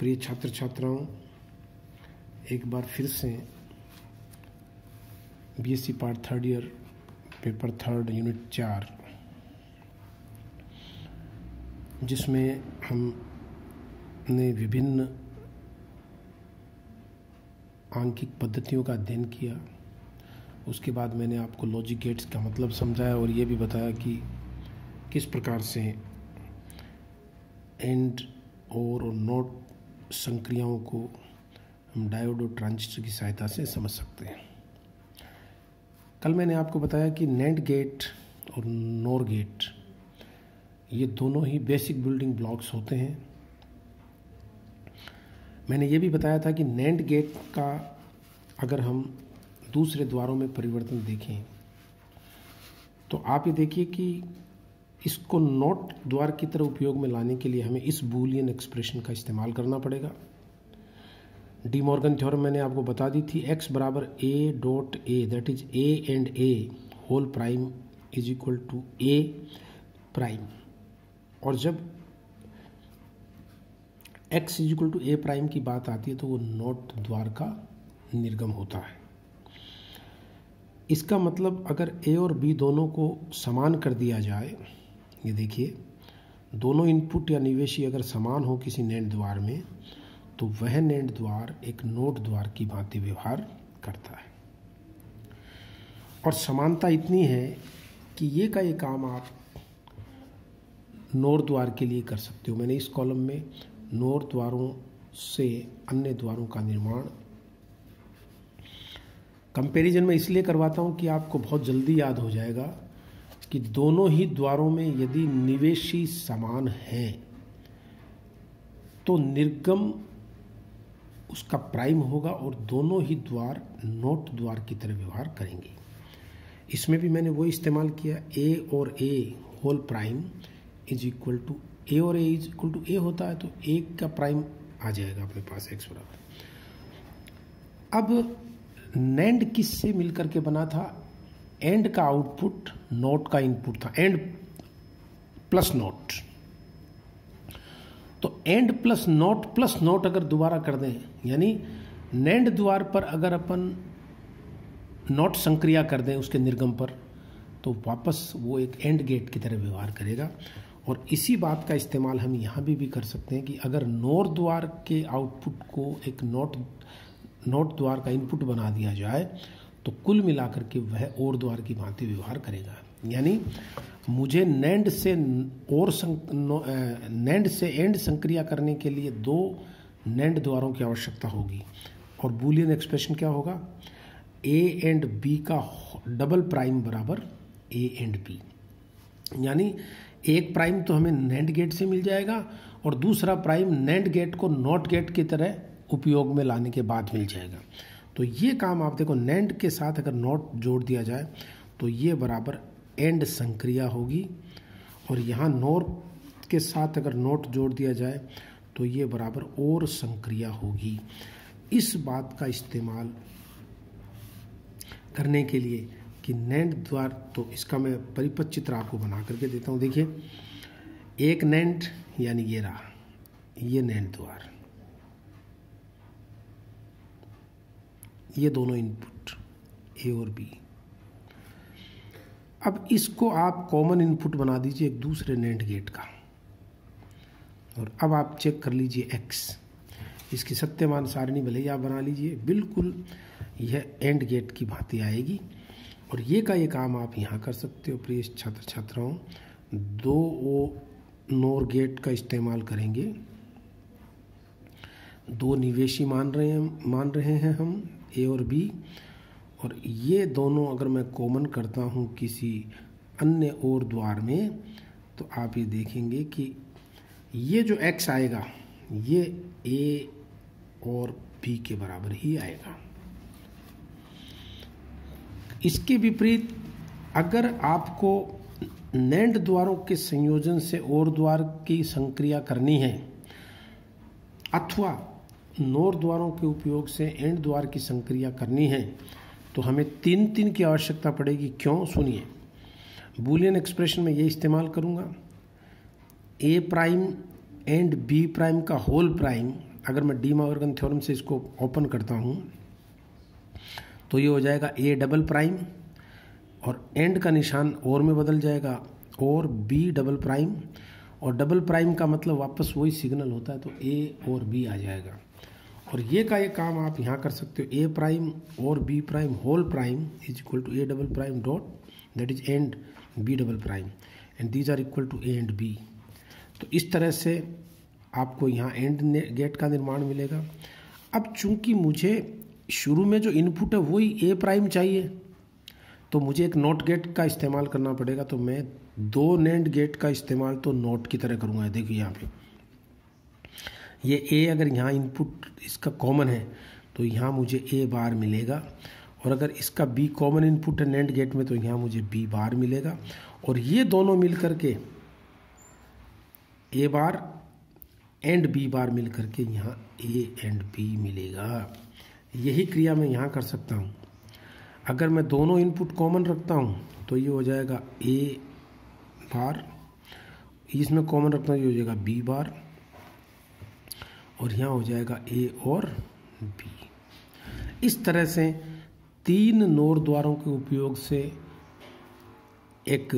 प्रिय छात्र छात्राओं, एक बार फिर से BSc part third year paper third unit 4, जिसमें हमने विभिन्न आंकिक पद्धतियों का अध्ययन किया। उसके बाद मैंने आपको लॉजिक गेट्स का मतलब समझाया और ये भी बताया कि किस प्रकार से एंड और नॉट संक्रियाओं को हम डायोड और ट्रांजिस्टर की सहायता से समझ सकते हैं। कल मैंने आपको बताया कि नैंड गेट और नॉर गेट ये दोनों ही बेसिक बिल्डिंग ब्लॉक्स होते हैं। मैंने ये भी बताया था कि नैंड गेट का अगर हम दूसरे द्वारों में परिवर्तन देखें तो आप ये देखिए कि इसको नॉट द्वार की तरह उपयोग में लाने के लिए हमें इस बूलियन एक्सप्रेशन का इस्तेमाल करना पड़ेगा। डी मॉर्गन थ्योरम मैंने आपको बता दी थी, x बराबर a dot a, that is a and a whole prime is equal to a prime. और जब x is equal to a prime की बात आती है तो वो नॉट द्वार का निर्गम होता है। इसका मतलब अगर a और b दोनों को समान कर दिया जाए, ये देखिए दोनों इनपुट या निवेशी अगर समान हो किसी नैंड द्वार में तो वह नैंड द्वार एक नोट द्वार की भांति व्यवहार करता है। और समानता इतनी है कि ये का ये काम आप नोर द्वार के लिए कर सकते हो। मैंने इस कॉलम में नोर द्वारों से अन्य द्वारों का निर्माण कंपैरिजन में इसलिए करवाता हूँ कि आपको बहुत जल्दी याद हो जाएगा कि दोनों ही द्वारों में यदि निवेशी समान हैं तो निर्गम उसका प्राइम होगा और दोनों ही द्वार नोट द्वार की तरह व्यवहार करेंगे। इसमें भी मैंने वो इस्तेमाल किया, a और a whole prime is equal to a और a is equal to a होता है तो a का प्राइम आ जाएगा अपने पास x बराबर। अब नैंड किससे मिलकर के बना था? एंड का आउटपुट नोट का इनपुट था, एंड प्लस नोट। तो एंड प्लस नोट अगर दोबारा कर दें, यानी नैंड द्वार पर अगर अपन नोट संक्रिया कर दें उसके निर्गम पर, तो वापस वो एक एंड गेट की तरह व्यवहार करेगा। और इसी बात का इस्तेमाल हम यहाँ भी कर सकते हैं कि अगर नोर द्वार के आउटपुट को एक नोट द्वार का इनपुट बना दिया जाए तो कुल मिलाकर के वह और द्वार की भांति व्यवहार करेगा। यानी मुझे नैंड से एंड संक्रिया करने के लिए दो नैंड द्वारों की आवश्यकता होगी और बूलियन एक्सप्रेशन क्या होगा? a एंड b का डबल प्राइम बराबर a एंड b। यानी एक प्राइम तो हमें नैंड गेट से मिल जाएगा और दूसरा प्राइम नैंड गेट को नॉट गेट की तरह उपयोग में लाने के बाद मिल जाएगा। तो ये काम आप देखो, नैंड के साथ अगर नॉट जोड़ दिया जाए तो ये बराबर एंड संक्रिया होगी और यहाँ नोर के साथ अगर नोट जोड़ दिया जाए तो ये बराबर और संक्रिया होगी। इस बात का इस्तेमाल करने के लिए कि नैंड द्वार, तो इसका मैं परिपथ चित्र आपको बना करके देता हूँ। देखिए एक नैंड यानी ये रहा, ये नैंड द्वार, ये दोनों इनपुट a और b। अब इसको आप कॉमन इनपुट बना दीजिए एक दूसरे नैंड गेट का और अब आप चेक कर लीजिए x, इसकी सत्यमान सारणी भले ही आप बना लीजिए, बिल्कुल यह एंड गेट की भांति आएगी। और ये का ये काम आप यहाँ कर सकते हो। प्रिय छात्र छात्राओं, दो नोर गेट का इस्तेमाल करेंगे, दो निवेशी मान रहे हैं हम a और b, और ये दोनों अगर मैं कॉमन करता हूँ किसी अन्य और द्वार में तो आप ये देखेंगे कि ये जो x आएगा ये a और b के बराबर ही आएगा। इसके विपरीत अगर आपको नैंड द्वारों के संयोजन से और द्वार की संक्रिया करनी है अथवा नोर द्वारों के उपयोग से एंड द्वार की संक्रिया करनी है तो हमें 3 की आवश्यकता पड़ेगी। क्यों? सुनिए, बूलियन एक्सप्रेशन में ये इस्तेमाल करूँगा, a prime and b prime का होल प्राइम अगर मैं डी मॉर्गन थ्योरम से इसको ओपन करता हूँ तो ये हो जाएगा ए डबल प्राइम और एंड का निशान और में बदल जाएगा और बी डबल प्राइम, और डबल प्राइम का मतलब वापस वही सिग्नल होता है तो ए और बी आ जाएगा। और ये का ये काम आप यहाँ कर सकते हो, ए प्राइम और B prime whole prime is equal to A double prime dot that is and B double prime and these are equal to A and B. तो इस तरह से आपको यहाँ एंड गेट का निर्माण मिलेगा। अब चूंकि मुझे शुरू में जो इनपुट है वही ए प्राइम चाहिए तो मुझे एक नॉट गेट का इस्तेमाल करना पड़ेगा। तो मैं दो नैंड गेट का इस्तेमाल तो नॉट की तरह करूँगा। देखिए यहाँ पे ये ए अगर यहाँ इनपुट इसका कॉमन है तो यहाँ मुझे ए बार मिलेगा, और अगर इसका बी कॉमन इनपुट है नैंड गेट में तो यहाँ मुझे बी बार मिलेगा, और ये दोनों मिल करके ए बार एंड बी बार मिल करके यहाँ ए एंड बी मिलेगा। यही क्रिया मैं यहाँ कर सकता हूँ। अगर मैं दोनों इनपुट कॉमन रखता हूँ तो ये हो जाएगा ए बार, इसमें कॉमन रखता हूँ ये हो जाएगा बी बार, और यहाँ हो जाएगा ए और बी। इस तरह से तीन नोर द्वारों के उपयोग से एक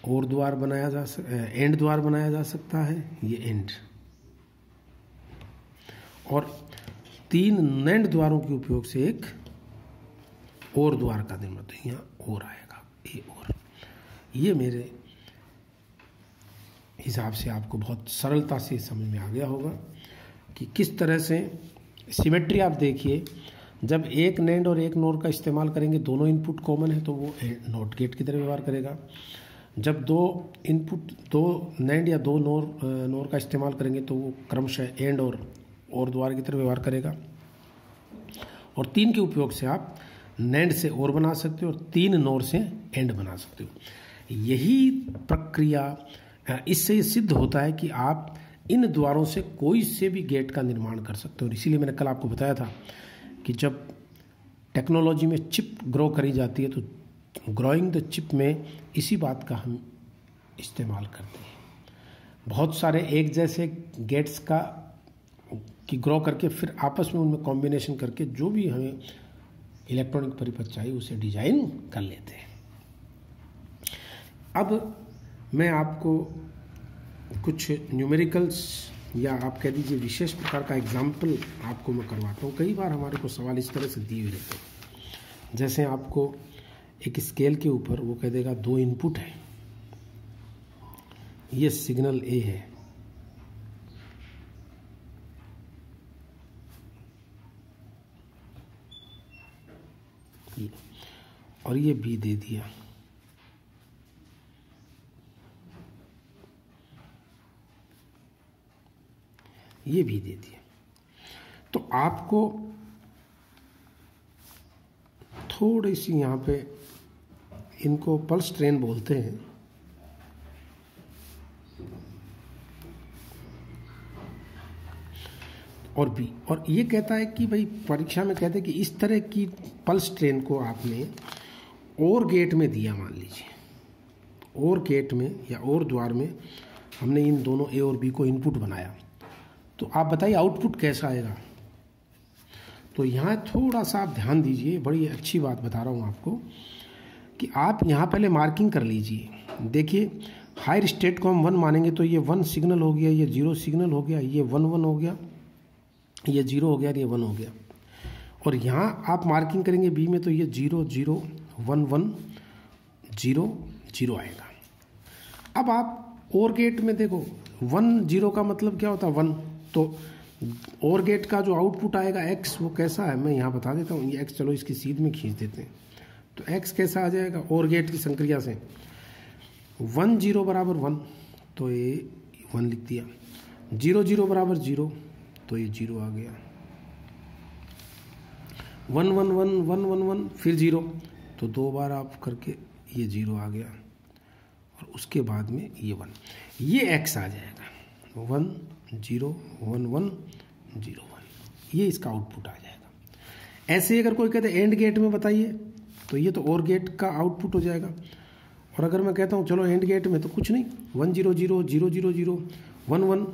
और द्वार बनाया जा एंड द्वार बनाया जा सकता है, ये एंड, और तीन नैंड द्वारों के उपयोग से एक और द्वार का निर्माण। तो यहाँ और आएगा ए और। ये मेरे हिसाब से आपको बहुत सरलता से समझ में आ गया होगा कि किस तरह से सिमेट्री। आप देखिए जब एक नैंड और एक नोर का इस्तेमाल करेंगे दोनों इनपुट कॉमन है तो वो नॉट गेट की तरह व्यवहार करेगा। जब दो इनपुट दो नैंड या दो नोर का इस्तेमाल करेंगे तो वो क्रमशः एंड और द्वार की तरह व्यवहार करेगा। और तीन के उपयोग से आप नैंड से और बना सकते हो और तीन नोर से एंड बना सकते हो। यही प्रक्रिया इससे सिद्ध होता है कि आप इन द्वारों से कोई से भी गेट का निर्माण कर सकते हो। इसीलिए मैंने कल आपको बताया था कि जब टेक्नोलॉजी में चिप ग्रो करी जाती है तो ग्रोइंग द चिप में इसी बात का हम इस्तेमाल करते हैं। बहुत सारे एक जैसे गेट्स का कि ग्रो करके फिर आपस में उनमें कॉम्बिनेशन करके जो भी हमें इलेक्ट्रॉनिक परिपथ चाहिए उसे डिजाइन कर लेते हैं। अब मैं आपको कुछ न्यूमेरिकल्स या आप कह दीजिए विशेष प्रकार का एग्जाम्पल आपको मैं करवाता हूँ। कई बार हमारे को सवाल इस तरह से दिए हुए रहते हैं, जैसे आपको एक स्केल के ऊपर वो कह देगा दो इनपुट है, ये सिग्नल ए है, और ये बी दे दिया। ये भी दे दिया। तो आपको थोड़ी सी यहाँ पे इनको पल्स ट्रेन बोलते हैं। और बी, और ये कहता है कि भाई परीक्षा में कहते हैं कि इस तरह की पल्स ट्रेन को आपने और गेट में दिया, मान लीजिए और गेट में या और द्वार में हमने इन दोनों ए और बी को इनपुट बनाया, तो आप बताइए आउटपुट कैसा आएगा। तो यहाँ थोड़ा सा आप ध्यान दीजिए, बड़ी अच्छी बात बता रहा हूँ आपको कि आप यहाँ पहले मार्किंग कर लीजिए। देखिए हायर स्टेट को हम 1 मानेंगे तो ये 1 सिग्नल हो गया, ये 0 सिग्नल हो गया, ये 1 1 हो गया, ये 0 हो गया, ये 1 हो गया। और यहाँ आप मार्किंग करेंगे बी में तो ये 0 0 1 1 0 0 आएगा। अब आप और गेट में देखो 1 0 का मतलब क्या होता है 1, तो और गेट का जो आउटपुट आएगा x वो कैसा है मैं यहाँ बता देता हूँ। ये x चलो इसकी सीध में खींच देते हैं, तो x कैसा आ जाएगा और गेट की संक्रिया से 1 0 बराबर 1, तो ये 1 लिख दिया। 0 0 बराबर 0, तो ये 0 आ गया। 1 1 1 1 1 1 फिर 0, तो 2 बार आप करके ये 0 आ गया, और उसके बाद में ये 1, ये x आ जाएगा 1 0 1 1 0 1, ये इसका आउटपुट आ जाएगा। ऐसे ही अगर कोई कहते एंड गेट में बताइए तो ये तो और गेट का आउटपुट हो जाएगा। और अगर मैं कहता हूँ चलो एंड गेट में, तो कुछ नहीं 1 0 0 0 0 0 1 1